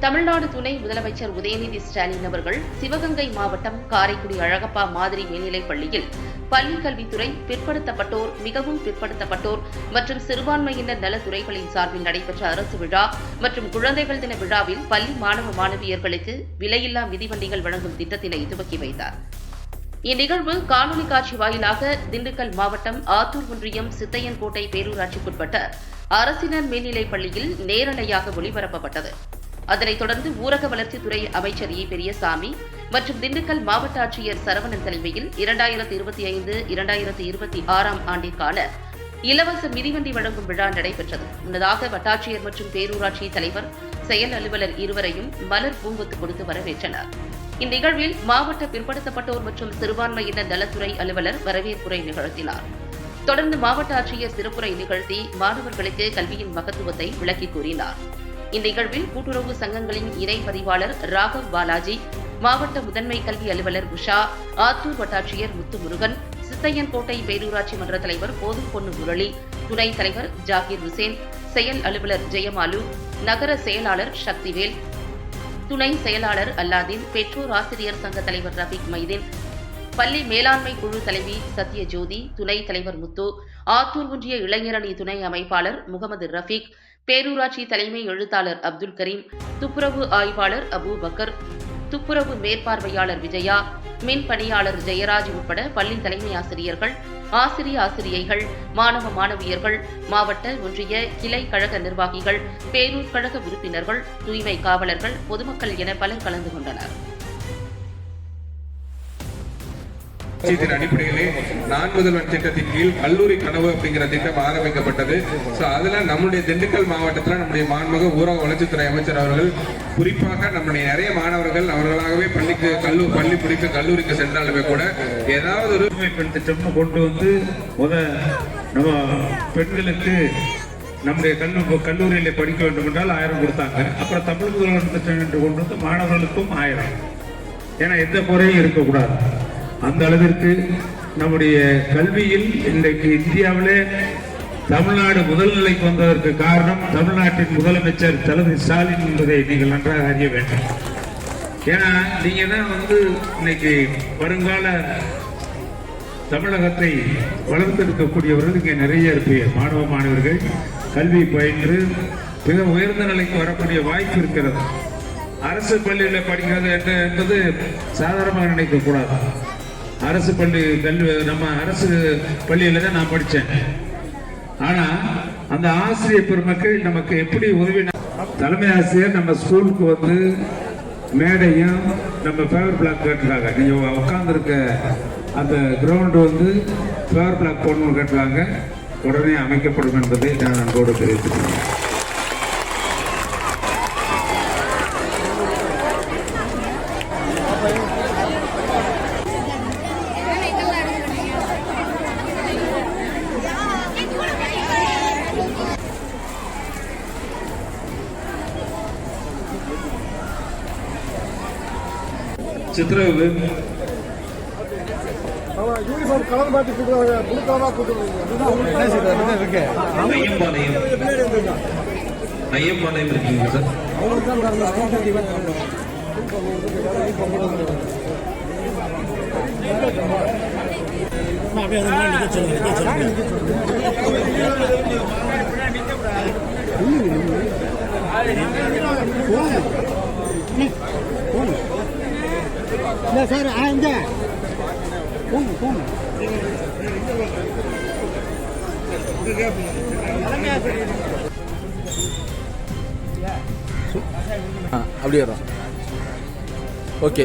தமிழ்நாடு துணை முதலமைச்சர் உதயநிதி ஸ்டாலின் அவர்கள் சிவகங்கை மாவட்டம் காரைக்குடி அழகப்பா மாதிரி மேல்நிலைப் பள்ளியில் பள்ளிக் கல்வித்துறை பிற்படுத்தப்பட்டோர், மிகவும் பிற்படுத்தப்பட்டோர் மற்றும் சிறுபான்மையினர் நலத்துறைகளின் சார்பில் நடைபெற்ற அரசு விழா மற்றும் குழந்தைகள் தின விழாவில் பள்ளி மாணவ மாணவியர்களுக்கு விலையில்லா மிதிவண்டிகள் வழங்கும் திட்டத்தினை துவக்கி வைத்தார். இந்நிகழ்வு காணொலி காட்சி வாயிலாக திண்டுக்கல் மாவட்டம் ஆத்தூர் ஒன்றியம் சித்தையன்கோட்டை பேரூராட்சிக்குட்பட்ட அரசினர் மேல்நிலைப் பள்ளியில் நேரலையாக ஒளிபரப்பப்பட்டது. அதனைத் தொடர்ந்து ஊரக வளர்ச்சித்துறை அமைச்சர் இ. பெரியசாமி மற்றும் திண்டுக்கல் மாவட்ட ஆட்சியர் சரவணன் தலைமையில் 2025-2026 ஆண்டிற்கான இலவச மிதிவண்டி வழங்கும் விழா நடைபெற்றது. முன்னதாக வட்டாட்சியர் மற்றும் பேரூராட்சி தலைவர், செயல் அலுவலர் இருவரையும் மலர் பூங்கொத்து கொடுத்து வரவேற்றனர். இந்நிகழ்வில் மாவட்ட பிற்படுத்தப்பட்டோர் மற்றும் சிறுபான்மையினர் நலத்துறை அலுவலர் வரவேற்புரை நிகழ்த்தினார். தொடர்ந்து மாவட்ட ஆட்சியர் சிறப்புரை நிகழ்த்தி மாணவர்களுக்கு கல்வியின் மகத்துவத்தை விளக்கிக் கூறினார். இந்நிகழ்வில் கூட்டுறவு சங்கங்களின் இணை பதிவாளர் ராகவ் பாலாஜி, மாவட்ட முதன்மை கல்வி அலுவலர் உஷா, ஆத்தூர் வட்டாட்சியர் முத்துமுருகன், சித்தையன்கோட்டை பேரூராட்சி மன்ற தலைவர் போதும் பொன்னு முரளி, துணைத் தலைவர் ஜாகிர் ஹுசேன், செயல் அலுவலர் ஜெயமாலு, நகர செயலாளர் சக்திவேல், துணை செயலாளர் அல்லாதீன், பெற்றோர் ஆசிரியர் சங்க தலைவர் ரஃபீக் மைதீன், பள்ளி மேலாண்மை குழு தலைவி சத்யஜோதி, துணைத் தலைவர் முத்து, ஆத்தூர் ஒன்றிய இளைஞரணி துணை அமைப்பாளர் முகமது ரஃபீக், பேரூராட்சி தலைமை எழுத்தாளர் அப்துல் கரீம், துப்புரவு ஆய்வாளர் அபூபக்கர், துப்புரவு மேற்பார்வையாளர் விஜயா, மின் பணியாளர் ஜெயராஜ் உட்பட பள்ளி தலைமை ஆசிரியர்கள், ஆசிரியைகள், மாணவ மாணவியர்கள், மாவட்ட ஒன்றிய கிளை கழக நிர்வாகிகள், பேரூர் கழக உறுப்பினர்கள், தூய்மை காவலர்கள், பொதுமக்கள் என பலர் கலந்து கொண்டனர். அடிப்படையிலே நான் முதல்வன் திட்டத்தின் கீழ் கல்லூரி கனவு அப்படிங்கிற திட்டம் ஆரம்பிக்கப்பட்டது. அதுல நம்முடைய திண்டுக்கல் மாவட்டத்தில் நம்முடைய மாண்புமிகு ஊரக வளர்ச்சித்துறை அமைச்சர் அவர்கள் குறிப்பாக நம்முடைய நிறைய மாணவர்கள் அவர்களாகவே பள்ளி முடித்து கல்லூரிக்கு சென்றாலுமே கூட ஏதாவது ஒரு பெண் திட்டம் கொண்டு வந்து நம்ம பெண்களுக்கு நம்முடைய கல்லூரியில படிக்க வேண்டும் என்றால் 1000 கொடுத்தாங்க. அப்புறம் தமிழ் முதல்வர் திட்டம் என்று கொண்டு வந்து மாணவர்களுக்கும் 1000. ஏன்னா எந்த குறையும் இருக்கக்கூடாது. அந்த அளவிற்கு நம்முடைய கல்வியில் இன்றைக்கு இந்தியாவிலே தமிழ்நாடு முதல் நிலைக்கு வந்ததற்கு காரணம் தமிழ்நாட்டின் முதலமைச்சர் தளபதி ஸ்டாலின் என்பதை நீங்கள் நன்றாக அறிய வேண்டும். ஏன்னா நீங்க தான் இன்னைக்கு வருங்கால தமிழகத்தை வளர்த்தெடுக்கக்கூடியவர்கள் இங்கே நிறைய இருப்பீங்க. மாணவ மாணவர்கள் கல்வி பயின்று மிக உயர்ந்த நிலைக்கு வரக்கூடிய வாய்ப்பு இருக்கிறது. அரசு பள்ளியில் படிக்கிறது என்பது சாதாரணமாக நினைக்க கூடாது. அரசு பள்ளி கல்வி நம்ம அரசு பள்ளியில தான் நான் படித்தேன். ஆனா அந்த ஆசிரியர் பெருமக்கள் நமக்கு எப்படி உதவினா, தலைமை ஆசிரியர் நம்ம ஸ்கூலுக்கு மேடையும் நம்ம ஃபேவர் பிளாக் கேட்டுருக்காங்க. நீங்க உட்காந்துருக்க அந்த கிரவுண்டு ஃபேவர் பிளாக் போடணும்னு கேட்டுருக்காங்க. உடனே அமைக்கப்படும் என்பதை நான் அன்போடு தெரிவித்துக்கிறேன். சித்திரவு யூனிஃபார்ம் கலர் மாற்றி கொடுக்குறாங்க. ஐயம்பாளையம் இருக்குங்க சார். சார் அங்க போங்க போங்க. அப்படியே வரோம். ஓகே.